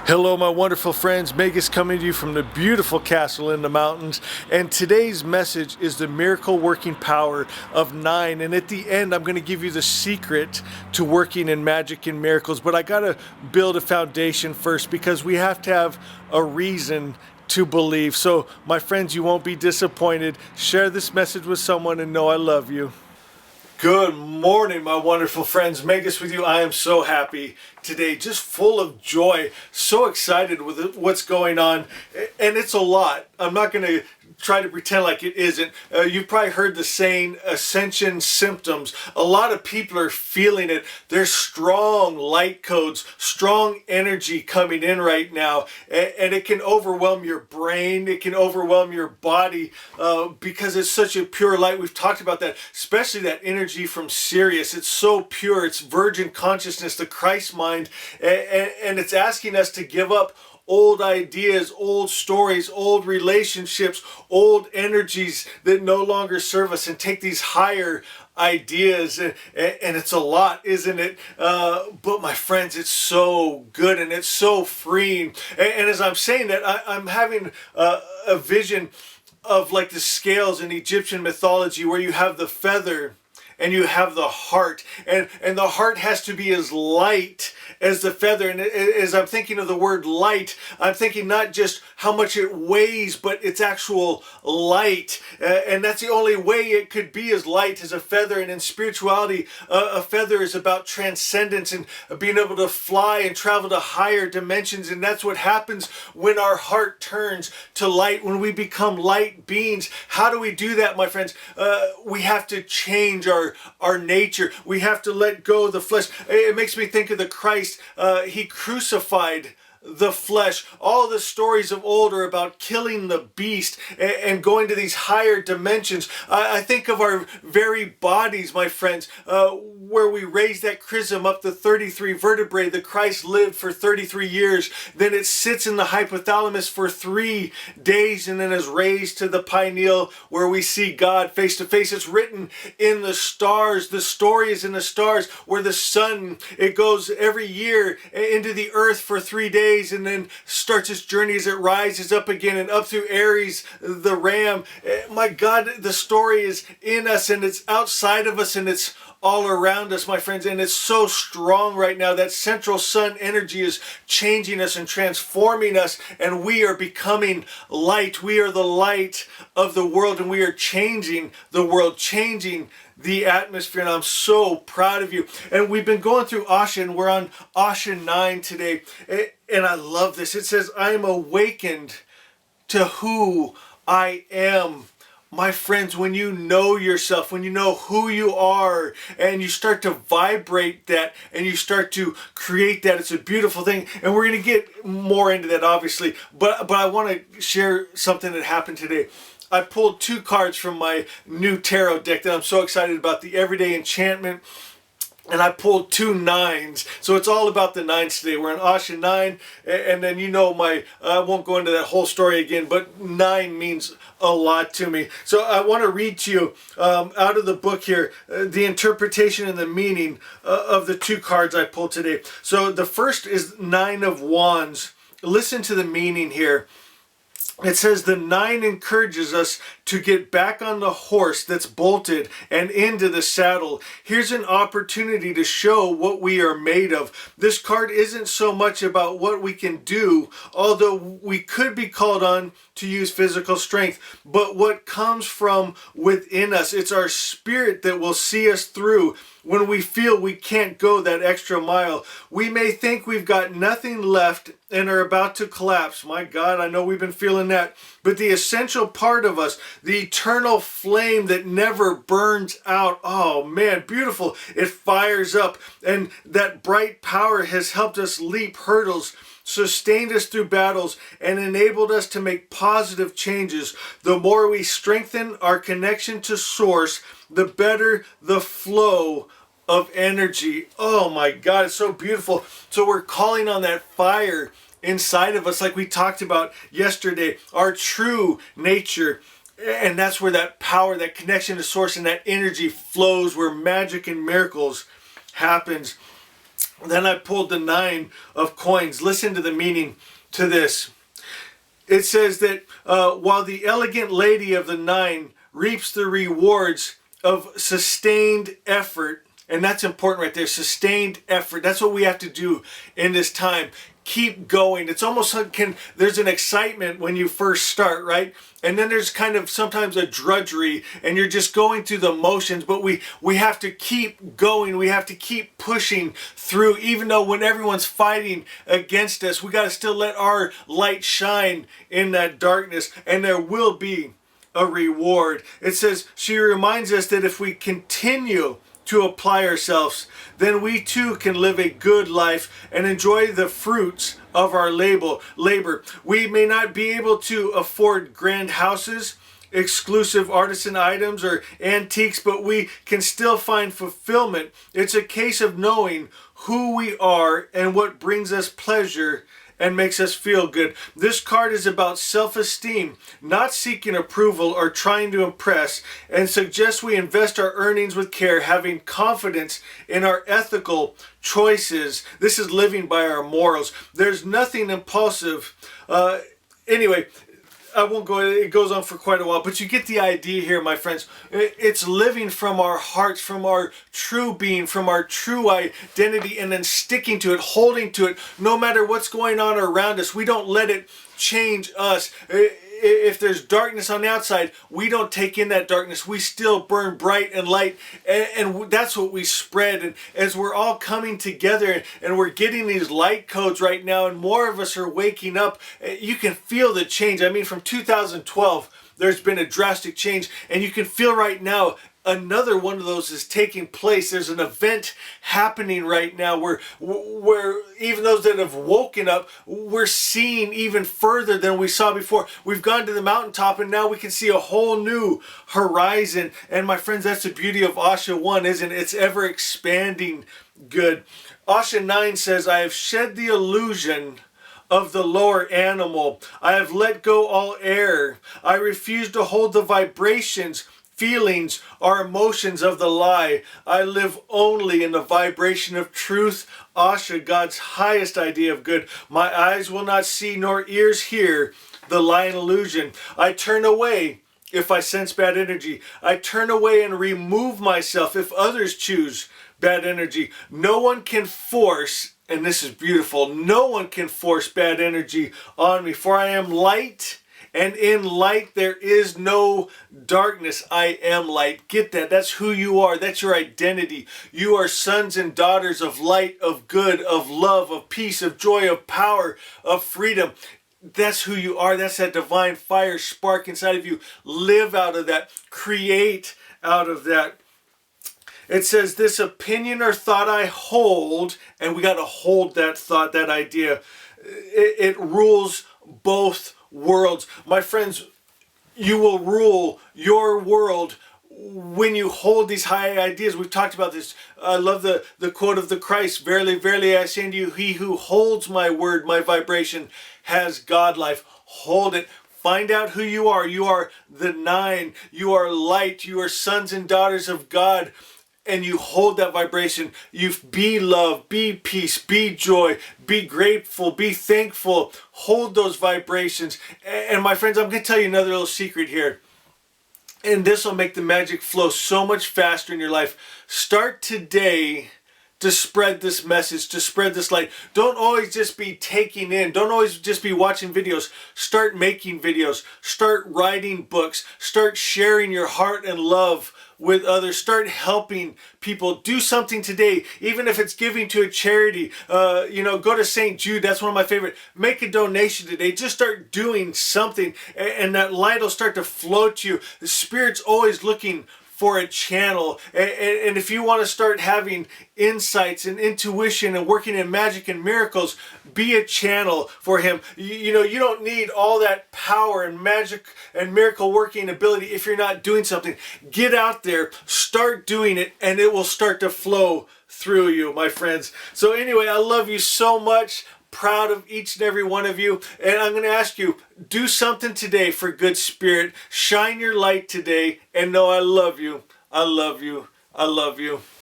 Hello, my wonderful friends. Magus coming to you from the beautiful castle in the mountains. And today's message is the miracle working power of 9. And at the end, I'm going to give you the secret to working in magic and miracles. But I got to build a foundation first because we have to have a reason to believe. So, my friends, you won't be disappointed. Share this message with someone and know I love you. Good morning, my wonderful friends. Magus with you. I am so happy today, just full of joy, so excited with what's going on, and it's a lot. I'm not going to try to pretend like it isn't. You've probably heard the saying, ascension symptoms. A lot of people are feeling it. There's strong light codes, strong energy coming in right now, and it can overwhelm your brain. It can overwhelm your body because it's such a pure light. We've talked about that, especially that energy from Sirius. It's so pure. It's virgin consciousness, the Christ mind, and it's asking us to give up old ideas, old stories, old relationships, old energies that no longer serve us and take these higher ideas. And it's a lot, isn't it? But my friends, it's so good and it's so freeing. And as I'm saying that, I'm having a vision of like the scales in Egyptian mythology where you have the feather and you have the heart, and the heart has to be as light as the feather. And as I'm thinking of the word light, I'm thinking not just how much it weighs, but its actual light. And that's the only way it could be as light as a feather. And in spirituality, a feather is about transcendence and being able to fly and travel to higher dimensions. And that's what happens when our heart turns to light, when we become light beings. How do we do that, my friends? We have to change our nature. We have to let go of the flesh. It makes me think of the Christ. He crucified the flesh. All the stories of old are about killing the beast and going to these higher dimensions. I think of our very bodies, my friends, where we raise that chrism up to 33 vertebrae. The Christ lived for 33 years. Then it sits in the hypothalamus for 3 days and then is raised to the pineal where we see God face to face. It's written in the stars. The story is in the stars where the sun, it goes every year into the earth for 3 days and then starts its journey as it rises up again and up through Aries, the ram. My God, the story is in us and it's outside of us and it's all around us, my friends, and it's so strong right now. That central sun energy is changing us and transforming us, and we are becoming light. We are the light of the world, and we are changing the world, changing the atmosphere, and I'm so proud of you. And we've been going through Asha, and we're on Asha 9 today, and I love this. It says, I am awakened to who I am. My friends, when you know yourself, when you know who you are, and you start to vibrate that, and you start to create that, it's a beautiful thing. And we're going to get more into that, obviously. But I want to share something that happened today. I pulled 2 cards from my new tarot deck that I'm so excited about, the Everyday Enchantment. And I pulled 2 9s. So it's all about the 9s today. We're on Asha 9. And then I won't go into that whole story again, but 9 means a lot to me. So I want to read to you out of the book here, the interpretation and the meaning of the 2 cards I pulled today. So the first is 9 of Wands. Listen to the meaning here. It says the 9 encourages us to get back on the horse that's bolted and into the saddle. Here's an opportunity to show what we are made of. This card isn't so much about what we can do, although we could be called on to use physical strength, but what comes from within us. It's our spirit that will see us through when we feel we can't go that extra mile. We may think we've got nothing left and are about to collapse. My God, I know we've been feeling that. But the essential part of us, the eternal flame that never burns out, oh man, beautiful. It fires up, and that bright power has helped us leap hurdles, sustained us through battles, and enabled us to make positive changes. The more we strengthen our connection to Source, the better the flow of energy. Oh my God, it's so beautiful. So we're calling on that fire inside of us, like we talked about yesterday, our true nature. And that's where that power, that connection to Source, and that energy flows, where magic and miracles happens. Then I pulled the 9 of coins. Listen to the meaning to this. It says that while the elegant lady of the 9 reaps the rewards of sustained effort, and that's important right there, sustained effort. That's what we have to do in this time. Keep going. It's almost like there's an excitement when you first start, right? And then there's kind of sometimes a drudgery and you're just going through the motions, but we have to keep going. We have to keep pushing through, even though when everyone's fighting against us, we got to still let our light shine in that darkness, and there will be a reward. It says, she reminds us that if we continue to apply ourselves, then we too can live a good life and enjoy the fruits of our labor. We may not be able to afford grand houses, exclusive artisan items, or antiques, but we can still find fulfillment. It's a case of knowing who we are and what brings us pleasure and makes us feel good. This card is about self-esteem, not seeking approval or trying to impress, and suggests we invest our earnings with care, having confidence in our ethical choices. This is living by our morals. There's nothing impulsive. Anyway, I won't go, it goes on for quite a while, but you get the idea here, my friends. It's living from our hearts, from our true being, from our true identity, and then sticking to it, holding to it, no matter what's going on around us. We don't let it change us. If there's darkness on the outside, we don't take in that darkness. We still burn bright and light, and that's what we spread. And as we're all coming together and we're getting these light codes right now, and more of us are waking up, you can feel the change. I mean, from 2012, there's been a drastic change, and you can feel right now another one of those is taking place. There's an event happening right now where even those that have woken up, we're seeing even further than we saw before. We've gone to the mountaintop and now we can see a whole new horizon. And my friends, that's the beauty of Asha 1, isn't it? It's ever expanding good. Asha 9 says, I have shed the illusion of the lower animal. I have let go all air. I refuse to hold the vibrations, feelings, or emotions of the lie. I live only in the vibration of truth, Asha, God's highest idea of good. My eyes will not see nor ears hear the lying illusion. I turn away if I sense bad energy. I turn away and remove myself if others choose bad energy. No one can force, and this is beautiful, no one can force bad energy on me, for I am light, and in light there is no darkness. I am light. Get that. That's who you are. That's your identity. You are sons and daughters of light, of good, of love, of peace, of joy, of power, of freedom. That's who you are. That's that divine fire spark inside of you. Live out of that. Create out of that. It says, this opinion or thought I hold, and we got to hold that thought, that idea. It rules both worlds. My friends, you will rule your world when you hold these high ideas. We've talked about this. I love the quote of the Christ, verily, verily, I say unto you, he who holds my word, my vibration, has God life. Hold it. Find out who you are. You are the 9. You are light. You are sons and daughters of God. And you hold that vibration. You be love, be peace, be joy, be grateful, be thankful. Hold those vibrations. And my friends, I'm going to tell you another little secret here. And this will make the magic flow so much faster in your life. Start today to spread this message, to spread this light. Don't always just be taking in. Don't always just be watching videos. Start making videos. Start writing books. Start sharing your heart and love with others. Start helping people. Do something today, even if it's giving to a charity. Go to St. Jude. That's one of my favorite. Make a donation today. Just start doing something, and that light will start to flow to you. The Spirit's always looking for a channel, and if you want to start having insights and intuition and working in magic and miracles, be a channel for him. You don't need all that power and magic and miracle working ability if you're not doing something. Get out there, start doing it, and it will start to flow through you, my friends. So anyway, I love you so much. Proud of each and every one of you, and I'm going to ask you, do something today for good spirit. Shine your light today, and know I love you. I love you. I love you.